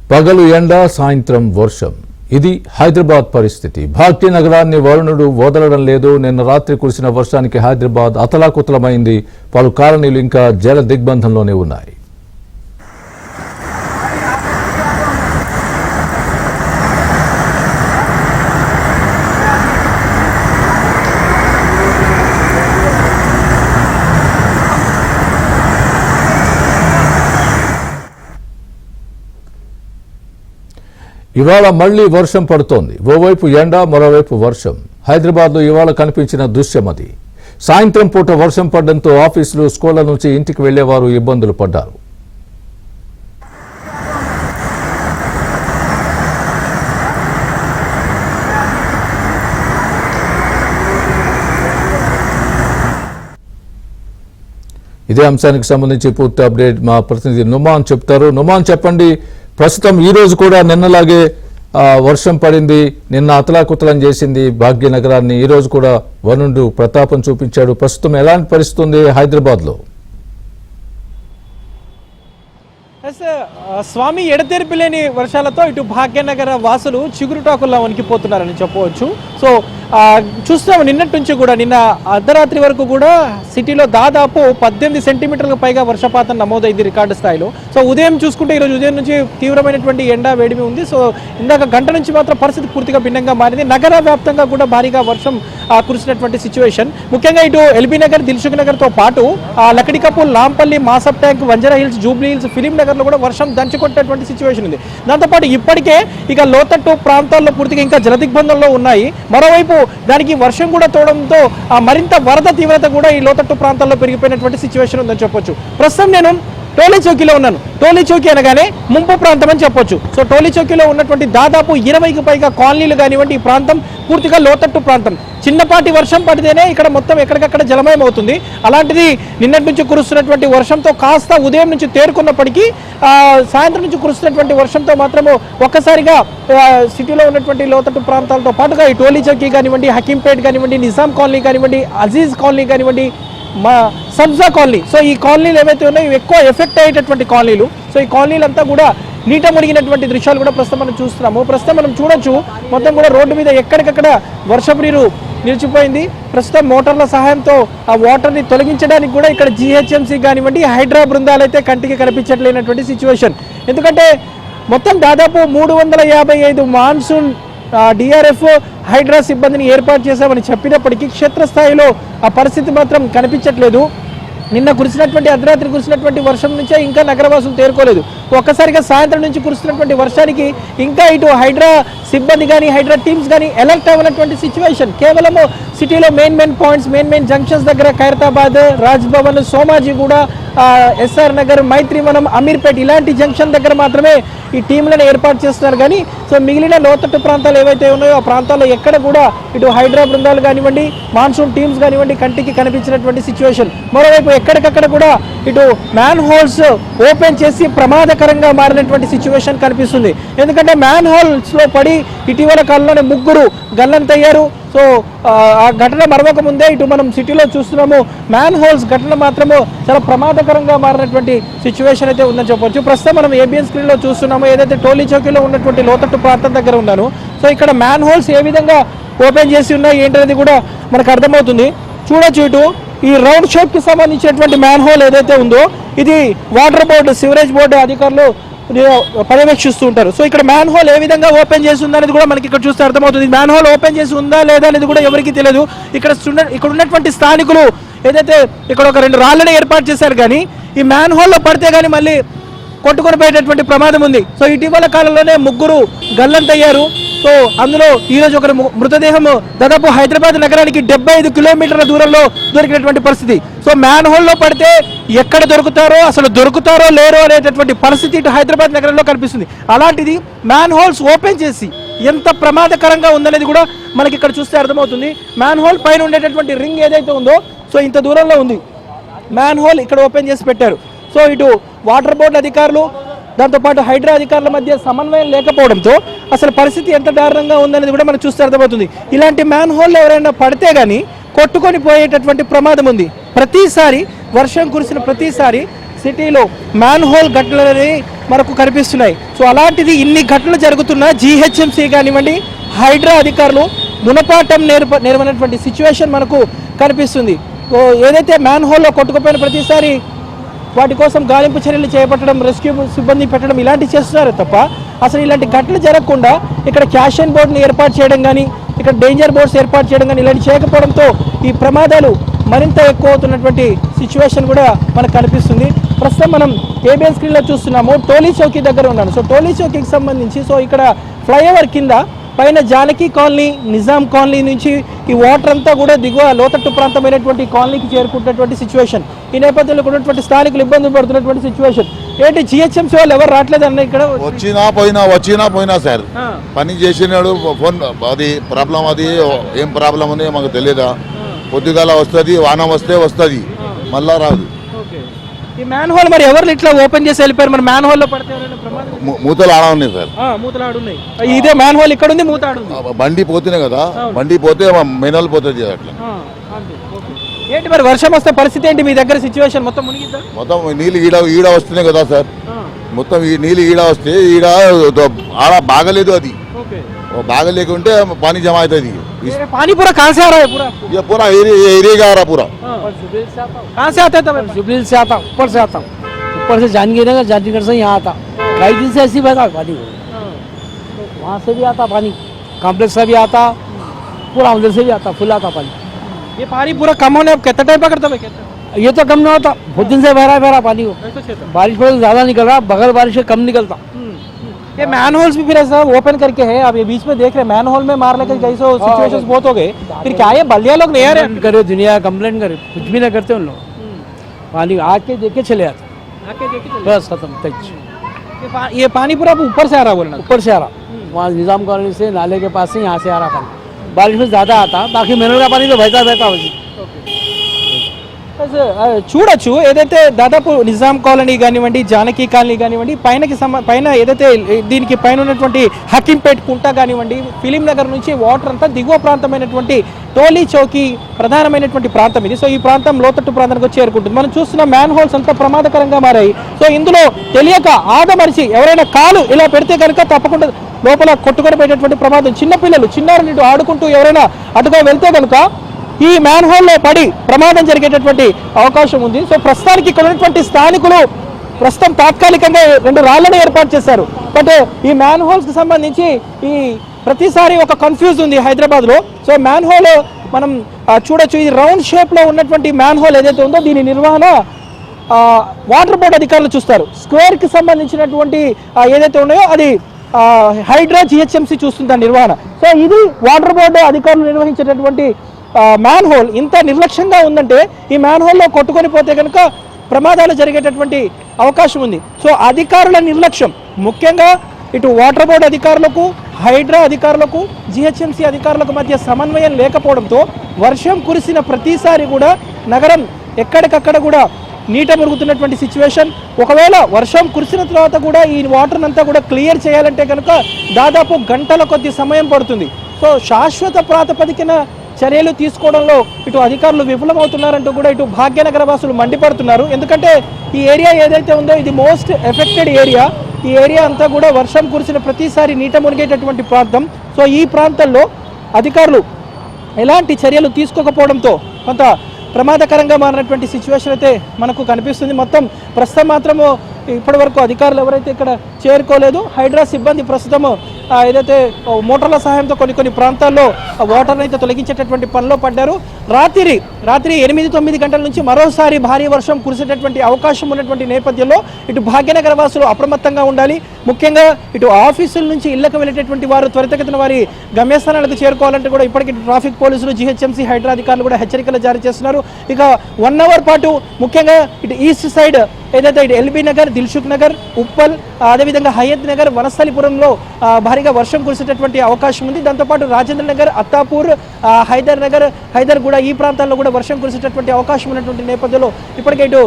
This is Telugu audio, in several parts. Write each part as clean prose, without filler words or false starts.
పగలు ఎండ సాయంత్రం వర్షం ఇది హైదరాబాద్ పరిస్థితి. భాగ్యనగరాన్ని వరుణుడు వదలడం లేదు. నిన్న రాత్రి కురిసిన వర్షానికి హైదరాబాద్ అతలాకుతలమైంది. పలు కాలనీలు ఇంకా జల దిగ్బంధంలోనే ఉన్నాయి. ఇవాళ మళ్లీ వర్షం పడుతోంది. ఓవైపు ఎండ, మరోవైపు వర్షం. హైదరాబాద్లో ఇవాళ కనిపించిన దృశ్యం అది. సాయంత్రం పూట వర్షం పడడంతో ఆఫీసులు, స్కూళ్ల నుంచి ఇంటికి వెళ్లేవారు ఇబ్బందులు పడ్డారు. ఇదే అంశానికి సంబంధించి పూర్తి అప్డేట్ మా ప్రతినిధి నుమాన్ చెప్తారు. నుమాన్, చెప్పండి. ప్రస్తుతం ఈ రోజు కూడా నిన్నలాగే వర్షం పడింది. నిన్న అతలాకుతలం చేసింది భాగ్యనగరాన్ని. ఈ రోజు కూడా వరుణుడు ప్రతాపం చూపించాడు. ప్రస్తుతం ఎలాంటి పరిస్థితి ఉంది హైదరాబాద్లో? స్వామి ఎడతెరిపి లేని వర్షాలతో ఇటు భాగ్యనగర వాసులు చిగురుటాకుల్లో వణికిపోతున్నారని చెప్పవచ్చు. సో చూస్తున్నాము నిన్నటి నుంచి కూడా, నిన్న అర్ధరాత్రి వరకు కూడా సిటీలో దాదాపు 18 సెంటీమీటర్లకు పైగా వర్షపాతం నమోదైంది రికార్డు స్థాయిలో. సో ఉదయం చూసుకుంటే ఈరోజు ఉదయం నుంచి తీవ్రమైనటువంటి ఎండ వేడిమి ఉంది. సో ఇందాక గంట నుంచి మాత్రం పరిస్థితి పూర్తిగా భిన్నంగా మారింది. నగర వ్యాప్తంగా కూడా భారీగా వర్షం కురిసినటువంటి సిచ్యువేషన్. ముఖ్యంగా ఇటు ఎల్బీ నగర్, దిల్సుఖ్ నగర్తో పాటు Lakdikapul, Lampalli, Masab Tank, Banjara Hills, Jubilee Hills, film నగర్లో కూడా వర్షం దంచుకొట్టేటువంటి సిచ్యువేషన్ ఉంది. దాంతోపాటు ఇప్పటికే ఇక లోతట్టు ప్రాంతాల్లో పూర్తిగా ఇంకా జలదిగ్బంధంలో ఉన్నాయి. మరోవైపు దానికి వర్షం కూడా తోడడంతో మరింత వరద తీవ్రత కూడా ఈ లోతట్టు ప్రాంతాల్లో పెరిగిపోయినటువంటి సిచ్యువేషన్ ఉందని చెప్పొచ్చు. ప్రస్తుతం నేను టోలీ చౌకీలో ఉన్నాను. టోలీ చౌకీ అనగానే ముంపు ప్రాంతం అని చెప్పొచ్చు. సో టోలీ చౌకీలో ఉన్నటువంటి దాదాపు 20కి పైగా కాలనీలు కానివ్వండి, ఈ ప్రాంతం పూర్తిగా లోతట్టు ప్రాంతం. చిన్నపాటి వర్షం పడితేనే ఇక్కడ మొత్తం ఎక్కడికక్కడ జలమయం అవుతుంది. అలాంటిది నిన్నటి నుంచి కురుస్తున్నటువంటి వర్షంతో కాస్త ఉదయం నుంచి తేరుకున్నప్పటికీ సాయంత్రం నుంచి కురుస్తున్నటువంటి వర్షంతో మాత్రము ఒక్కసారిగా సిటీలో ఉన్నటువంటి లోతట్టు ప్రాంతాలతో పాటుగా ఈ టోలీ చౌకీ కానివ్వండి, హకీంపేట్ కానివ్వండి, నిజాం కాలనీ కానివ్వండి, అజీజ్ కాలనీ కానివ్వండి, సబ్జా కాలనీ, సో ఈ కాలనీలు ఏవైతే ఉన్నాయో ఇవి ఎక్కువ ఎఫెక్ట్ అయ్యేటటువంటి కాలనీలు. సో ఈ కాలనీలంతా కూడా నీట మునిగినటువంటి దృశ్యాలు కూడా ప్రస్తుతం మనం చూస్తున్నాము. ప్రస్తుతం మనం చూడొచ్చు మొత్తం కూడా రోడ్డు మీద ఎక్కడికక్కడ వర్షపు నీరు నిలిచిపోయింది. ప్రస్తుతం మోటార్ల సహాయంతో ఆ వాటర్ని తొలగించడానికి కూడా ఇక్కడ జీహెచ్ఎంసీ కానివ్వండి, హైడ్రా బృందాలు అయితే కంటికి కనిపించట్లేనటువంటి సిచ్యువేషన్. ఎందుకంటే మొత్తం దాదాపు 355 మాన్సూన్ డిఆర్ఎఫ్, హైడ్రా సిబ్బందిని ఏర్పాటు చేశామని చెప్పినప్పటికీ క్షేత్రస్థాయిలో ఆ పరిస్థితి మాత్రం కనిపించట్లేదు. నిన్న కురిసినటువంటి అర్ధరాత్రి కురిసినటువంటి వర్షం నుంచే ఇంకా నగరవాసులు తేరుకోలేదు. ఒక్కసారిగా సాయంత్రం నుంచి కురుస్తున్నటువంటి వర్షానికి ఇంకా ఇటు హైడ్రా సిబ్బంది కానీ, హైడ్రా టీమ్స్ కానీ అలర్ట్ అవ్వనటువంటి సిచ్యువేషన్. కేవలము సిటీలో మెయిన్ పాయింట్స్, మెయిన్ జంక్షన్స్ దగ్గర ఖైరతాబాద్, రాజ్ భవన్, సోమాజిగూడ, ఎస్ఆర్ నగర్, మైత్రివనం, అమీర్పేట్ ఇలాంటి జంక్షన్ దగ్గర మాత్రమే ఈ టీంలను ఏర్పాటు చేస్తున్నారు. కానీ సో మిగిలిన లోతట్టు ప్రాంతాలు ఏవైతే ఉన్నాయో ఆ ప్రాంతాల్లో ఎక్కడ కూడా ఇటు హైడ్రా బృందాలు కానివ్వండి, మాన్సూన్ టీమ్స్ కానివ్వండి కంటికి కనిపించినటువంటి సిచ్యువేషన్. మరోవైపు ఎక్కడికక్కడ కూడా ఇటు మ్యాన్ హోల్స్ ఓపెన్ చేసి ప్రమాదకరంగా మారినటువంటి సిచ్యువేషన్ కనిపిస్తుంది. ఎందుకంటే మ్యాన్ హోల్స్లో పడి ఇటీవల కాలంలోనే 3 గల్లంతయ్యారు. సో ఆ ఘటన మరొక ముందే ఇటు మనం సిటీలో చూస్తున్నాము మ్యాన్ హోల్స్ ఘటన మాత్రము చాలా ప్రమాదకరంగా మారినటువంటి సిచ్యువేషన్ అయితే ఉందని చెప్పవచ్చు. ప్రస్తుతం మనం ఏబిఎన్ స్క్రీన్లో చూస్తున్నాము, ఏదైతే టోలీ చౌకీలో ఉన్నటువంటి లోతట్టు ప్రాంతం దగ్గర ఉన్నాను. సో ఇక్కడ మ్యాన్ హోల్స్ ఏ విధంగా ఓపెన్ చేసి ఉన్నాయి ఏంటనేది కూడా మనకు అర్థమవుతుంది. చూడొచ్చు ఇటు ఈ రౌండ్ షేప్కి సంబంధించినటువంటి మ్యాన్ హోల్ ఏదైతే ఉందో ఇది వాటర్ బోర్డు, సివరేజ్ బోర్డు అధికారులు పర్యవేక్షిస్తూ ఉంటారు. సో ఇక్కడ మ్యాన్ హోల్ ఏ విధంగా ఓపెన్ చేసి ఉందనేది కూడా మనకి ఇక్కడ చూస్తే అర్థమవుతుంది. మ్యాన్ హోల్ ఓపెన్ చేసి ఉందా లేదా అనేది కూడా ఎవరికి తెలియదు. ఇక్కడ ఉన్నటువంటి స్థానికులు ఏదైతే ఇక్కడ ఒక 2 రాళ్ళని ఏర్పాటు చేశారు, కానీ ఈ మ్యాన్ హోల్లో పడితే కానీ మళ్ళీ కొట్టుకొని పోయేటటువంటి ప్రమాదం ఉంది. సో ఇటీవల కాలంలోనే 3 గల్లంతయ్యారు. సో అందులో ఈరోజు ఒకరి మృతదేహం దాదాపు హైదరాబాద్ నగరానికి 75 కిలోమీటర్ల దూరంలో దొరికినటువంటి పరిస్థితి. సో మ్యాన్ హోల్లో పడితే ఎక్కడ దొరుకుతారో, అసలు దొరుకుతారో లేరో అనేటటువంటి పరిస్థితి ఇటు హైదరాబాద్ నగరంలో కనిపిస్తుంది. అలాంటిది మ్యాన్ హోల్స్ ఓపెన్ చేసి ఎంత ప్రమాదకరంగా ఉందనేది కూడా మనకి ఇక్కడ చూస్తే అర్థమవుతుంది. మ్యాన్ హోల్ పైన ఉండేటటువంటి రింగ్ ఏదైతే ఉందో సో ఇంత దూరంలో ఉంది. మ్యాన్ హోల్ ఇక్కడ ఓపెన్ చేసి పెట్టారు. సో ఇటు వాటర్ బోర్డు అధికారులు, దాంతోపాటు హైడ్రా అధికారుల మధ్య సమన్వయం లేకపోవడంతో అసలు పరిస్థితి ఎంత దారుణంగా ఉందనేది కూడా మనం చూస్తే అర్థమవుతుంది. ఇలాంటి మ్యాన్ హోల్ ఎవరైనా పడితే కానీ కొట్టుకొని పోయేటటువంటి ప్రమాదం ఉంది. ప్రతిసారి వర్షం కురిసిన ప్రతిసారి సిటీలో మ్యాన్ హోల్ ఘటనలని మనకు కనిపిస్తున్నాయి. సో అలాంటిది ఇన్ని ఘటనలు జరుగుతున్నా జీహెచ్ఎంసీ కానివ్వండి, హైడ్రా అధికారులు గుణపాఠం నేర్వనటువంటి సిచ్యువేషన్ మనకు కనిపిస్తుంది. సో ఏదైతే మ్యాన్ హోల్లో కొట్టుకుపోయిన ప్రతిసారి వాటి కోసం గాలింపు చర్యలు చేపట్టడం, రెస్క్యూ సిబ్బంది పెట్టడం ఇలాంటివి చేస్తున్నారు తప్ప అసలు ఇలాంటి ఘటనలు జరగకుండా ఇక్కడ క్యాష్ అండ్ బోర్డుని ఏర్పాటు చేయడం కానీ, ఇక్కడ డేంజర్ బోర్డ్స్ ఏర్పాటు చేయడం కానీ ఇలాంటి చేయకపోవడంతో ఈ ప్రమాదాలు మరింత ఎక్కువ అవుతున్నటువంటి సిచ్యువేషన్ కూడా మనకు కనిపిస్తుంది. ప్రస్తుతం మనం ఏబిఎన్ స్క్రీన్లో చూస్తున్నాము, టోలీ చౌకీ దగ్గర ఉన్నాను. సో టోలీ చౌకీకి సంబంధించి ఇక్కడ ఫ్లైఓవర్ కింద పైన జానకి కాలనీ, నిజాం కాలనీ నుంచి ఈ వాటర్ అంతా కూడా దిగువ లోతట్టు ప్రాంతమైనటువంటి కాలనీకి చేరుకుంటున్నటువంటి సిచ్యువేషన్. ఈ నేపథ్యంలో ఉన్నటువంటి స్థానికులు ఇబ్బందులు పడుతున్నటువంటి సిచ్యువేషన్. ఏంటి జిహెచ్ఎంసీ వాళ్ళు ఎవరు రావట్లేదు అన్న ఇక్కడ? వచ్చినా పోయినా సార్ పని చేసినాడు. ఫోన్ అది ప్రాబ్లం, అది ఏం ప్రాబ్లం అని మాకు తెలియదా. పొద్దుగాల వస్తుంది, వాన వస్తుంది, మళ్ళా రాదు. ఈ మ్యాన్ హోల్ మరి ఎవరు ఇట్లా ఓపెన్ చేసి వెళ్ళిపోయారు? మరి మ్యాన్ హోల్ లో పడితే మూతలు ఆడ ఉన్నాయి సార్. మూతలు ఆడున్నాయి. ఇదే మ్యాన్ హోల్ ఇక్కడ ఉంది, మూత ఆడుంది. బండి పోతేనే కదా, బండి పోతే మెనల్ పోతుంది అట్లా. ఏంటి మరి వర్షం వస్తే పరిస్థితి ఏంటి మీ దగ్గర? సిచ్యువేషన్ మొత్తం మునిగిద్దా? మొత్తం నీళ్ళు ఈడ వస్తున్నాయి కదా సార్. మొత్తం ఈ నీళ్ళు ఈడ వస్తే ఆడ బాగలేదు. అది బాగలేకుంటే పానీ జమ అవుతుంది. पानी पूरा कहाँ से आ रहा है? पूरा ये पूरा एरिया का आ रहा पूरा। कहाँ से आता है? जुबली से आता, ऊपर से आता, ऊपर से जानकीनगर से यहाँ आता। कई दिन से ऐसी बहता पानी, वहाँ से भी आता पानी, कॉम्प्लेक्स से भी आता, पूरा अंदर से भी आता, फुल आता पानी। ये पानी पूरा कम होने अब कितना टाइम पकड़ता है? ये तो कम नहीं होता, बहुत दिन से बह रहा है पानी को। बारिश पड़े ज्यादा निकल रहा, बगैर बारिश से कम निकलता। ये मैन होल्स भी फिर ऐसा ओपन करके है, आप ये बीच में देख रहे हैं मैन होल में मार लेकर कई सौ सिचुएशंस बहुत हो गए। फिर क्या ये बलिया लोग नहीं आ रहे? करे दुनिया कंप्लेंट करे, कुछ भी ना करते उन लोग। पानी आके देख के चले आते, बस खत्म तक। ये पानी पूरा ऊपर से आ रहा बोलना? ऊपर से आ रहा, वहाँ निजाम कॉलोनी से नाले के पास से यहाँ से आ रहा पानी। बारिश में ज़्यादा आता, बाकी मिनरल का पानी तो बहता वैसे। చూడొచ్చు ఏదైతే దాదాపు నిజాం కాలనీ కానివ్వండి, జానకి కాలనీ కానివ్వండి, పైన ఏదైతే దీనికి పైన ఉన్నటువంటి హకీంపేట్ కుంట కానివ్వండి, ఫిలిం నగర్ నుంచి వాటర్ అంతా దిగువ ప్రాంతమైనటువంటి టోలీ చౌకీ ప్రధానమైనటువంటి ప్రాంతం ఇది. సో ఈ ప్రాంతం లోతట్టు ప్రాంతానికి వచ్చి చేరుకుంటుంది. మనం చూస్తున్న మ్యాన్ హోల్స్ అంతా ప్రమాదకరంగా మారాయి. సో ఇందులో తెలియక ఆదమరిచి ఎవరైనా కాలు ఇలా పెడితే కనుక తప్పకుండా లోపల కొట్టుకొని పోయేటటువంటి ప్రమాదం. చిన్నపిల్లలు చిన్నారులు ఇటు ఆడుకుంటూ ఎవరైనా అటుగా వెళ్తే కనుక ఈ మ్యాన్ హోల్లో పడి ప్రమాదం జరిగేటటువంటి అవకాశం ఉంది. సో ప్రస్తుతానికి ఇక్కడ ఉన్నటువంటి స్థానికులు ప్రస్తుతం తాత్కాలికంగా 2 రాళ్లను ఏర్పాటు చేశారు. బట్ ఈ మ్యాన్ హోల్స్కి సంబంధించి ఈ ప్రతిసారి ఒక కన్ఫ్యూజ్ ఉంది హైదరాబాద్లో. సో మ్యాన్ హోల్ మనం చూడొచ్చు, ఇది రౌండ్ షేప్లో ఉన్నటువంటి మ్యాన్ హోల్ ఏదైతే ఉందో దీని నిర్వహణ వాటర్ బోర్డ్ అధికారులు చూస్తారు. స్క్వేర్కి సంబంధించినటువంటి ఏదైతే ఉన్నాయో అది హైడ్రా జిహెచ్ఎంసీ చూస్తుంది దాని నిర్వహణ. సో ఇది వాటర్ బోర్డు అధికారులు నిర్వహించేటటువంటి మ్యాన్ హోల్ ఇంత నిర్లక్ష్యంగా ఉందంటే ఈ మ్యాన్ హోల్లో కొట్టుకొని పోతే కనుక ప్రమాదాలు జరిగేటటువంటి అవకాశం ఉంది. సో అధికారుల నిర్లక్ష్యం, ముఖ్యంగా ఇటు వాటర్ బోర్డు అధికారులకు, హైడ్రా అధికారులకు, జిహెచ్ఎంసీ అధికారులకు మధ్య సమన్వయం లేకపోవడంతో వర్షం కురిసిన ప్రతిసారి కూడా నగరం ఎక్కడికక్కడ కూడా నీట మురుగుతున్నటువంటి సిచ్యువేషన్. ఒకవేళ వర్షం కురిసిన తర్వాత కూడా ఈ వాటర్ అంతా కూడా క్లియర్ చేయాలంటే కనుక దాదాపు గంటల కొద్ది సమయం పడుతుంది. సో శాశ్వత ప్రాతిపదికన చర్యలు తీసుకోవడంలో ఇటు అధికారులు విఫలమవుతున్నారంటూ కూడా ఇటు భాగ్యనగర వాసులు మండిపడుతున్నారు. ఎందుకంటే ఈ ఏరియా ఏదైతే ఉందో ఇది మోస్ట్ ఎఫెక్టెడ్ ఏరియా. ఈ ఏరియా అంతా కూడా వర్షం కురిసిన ప్రతిసారి నీట మునిగేటటువంటి ప్రాంతం. సో ఈ ప్రాంతంలో అధికారులు ఎలాంటి చర్యలు తీసుకోకపోవడంతో కొంత ప్రమాదకరంగా మారినటువంటి సిచ్యువేషన్ అయితే మనకు కనిపిస్తుంది. మొత్తం ప్రస్తుతం మాత్రము ఇప్పటి వరకు అధికారులు ఎవరైతే ఇక్కడ చేరుకోలేదు. హైడ్రా సిబ్బంది ప్రస్తుతము ఏదైతే మోటార్ల సహాయంతో కొన్ని ప్రాంతాల్లో వాటర్ని అయితే తొలగించేటటువంటి పనిలో పడ్డారు. రాత్రి 8-9 గంటల నుంచి మరోసారి భారీ వర్షం కురిసేటటువంటి అవకాశం ఉన్నటువంటి నేపథ్యంలో ఇటు భాగ్యనగర వాసులు అప్రమత్తంగా ఉండాలి. ముఖ్యంగా ఇటు ఆఫీసుల నుంచి ఇళ్లకు వెళ్ళేటటువంటి వారు త్వరితగతిన వారి గమ్యస్థానాలకు చేరుకోవాలంటే కూడా ఇప్పటికీ ట్రాఫిక్ పోలీసులు, జిహెచ్ఎంసీ, హైడ్రా అధికారులు కూడా హెచ్చరికలు జారీ చేస్తున్నారు. ఇక 1 అవర్ పాటు ముఖ్యంగా ఇటు ఈస్ట్ సైడ్ ఏదైతే ఇటు ఎల్బీ నగర్, దిల్సుఖ్ నగర్, ఉప్పల్, అదేవిధంగా హయత్ నగర్, వనస్థలిపురంలో భారీగా వర్షం కురిసేటటువంటి అవకాశం ఉంది. దాంతోపాటు రాజేంద్ర నగర్, అత్తాపూర్, హైదర్ నగర్, హైదర్ కూడా ఈ ప్రాంతాల్లో కూడా వర్షం కురిసేటటువంటి అవకాశం ఉన్నటువంటి నేపథ్యంలో ఇప్పటికే ఇటు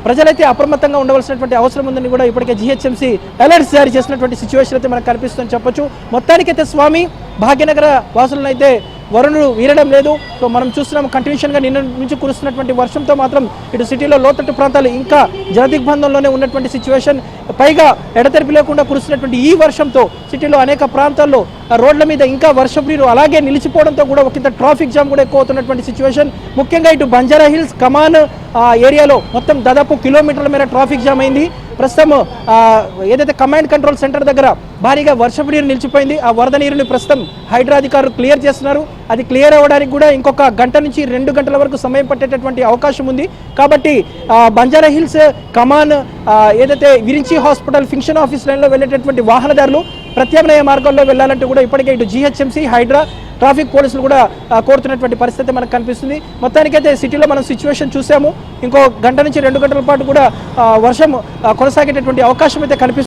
ప్రజలైతే అప్రమత్తంగా ఉండవలసినటువంటి అవసరం ఉందని కూడా ఇప్పటికే జిహెచ్ఎంసీ అలర్ట్స్ జారీ చేసినటువంటి సిచ్యువేషన్ అయితే మనకు కనిపిస్తుందని చెప్పొచ్చు. మొత్తానికైతే స్వామి భాగ్యనగర వాసులను అయితే వరుణుడు వీరడం లేదు. సో మనం చూస్తున్నాం కంటిన్యూషన్గా నిన్న నుంచి కురుస్తున్నటువంటి వర్షంతో మాత్రం ఇటు సిటీలో లోతట్టు ప్రాంతాలు ఇంకా జలదిగ్బంధంలోనే ఉన్నటువంటి సిచ్యువేషన్. పైగా ఎడతెరిపి లేకుండా కురుస్తున్నటువంటి ఈ వర్షంతో సిటీలో అనేక ప్రాంతాల్లో రోడ్ల మీద ఇంకా వర్షపు నీరు అలాగే నిలిచిపోవడంతో కూడా ఒకంత ట్రాఫిక్ జామ్ కూడా ఎక్కువ అవుతున్నటువంటి సిచ్యువేషన్. ముఖ్యంగా ఇటు బంజారా హిల్స్ కమాన్ ఏరియాలో మొత్తం దాదాపు కిలోమీటర్ల మేర ట్రాఫిక్ జామ్ అయింది. ప్రస్తుతం ఏదైతే కమాండ్ కంట్రోల్ సెంటర్ దగ్గర భారీగా వర్షపు నీరు నిలిచిపోయింది. ఆ వరద నీరుని ప్రస్తుతం హైడ్రా అధికారులు క్లియర్ చేస్తున్నారు. అది క్లియర్ అవ్వడానికి కూడా ఇంకొక గంట నుంచి 2 గంటల వరకు సమయం పట్టేటటువంటి అవకాశం ఉంది. కాబట్టి బంజారా హిల్స్ కమాన్ ఏదైతే విరించి హాస్పిటల్ ఫింక్షన్ ఆఫీస్ లైన్లో వెళ్ళేటటువంటి వాహనదారులు ప్రత్యామ్నాయ మార్గాల్లో వెళ్ళాలంటూ కూడా ఇప్పటికే ఇటు జీహెచ్ఎంసీ హైడ్రా ట్రాఫిక్ పోలీసులు కూడా కోరుతున్నటువంటి పరిస్థితి మనకు కనిపిస్తుంది. మొత్తానికైతే సిటీలో మనం సిచ్యువేషన్ చూసాము. ఇంకో గంట నుంచి 2 గంటల పాటు కూడా వర్షం కొనసాగేటటువంటి అవకాశం అయితే కనిపిస్తుంది.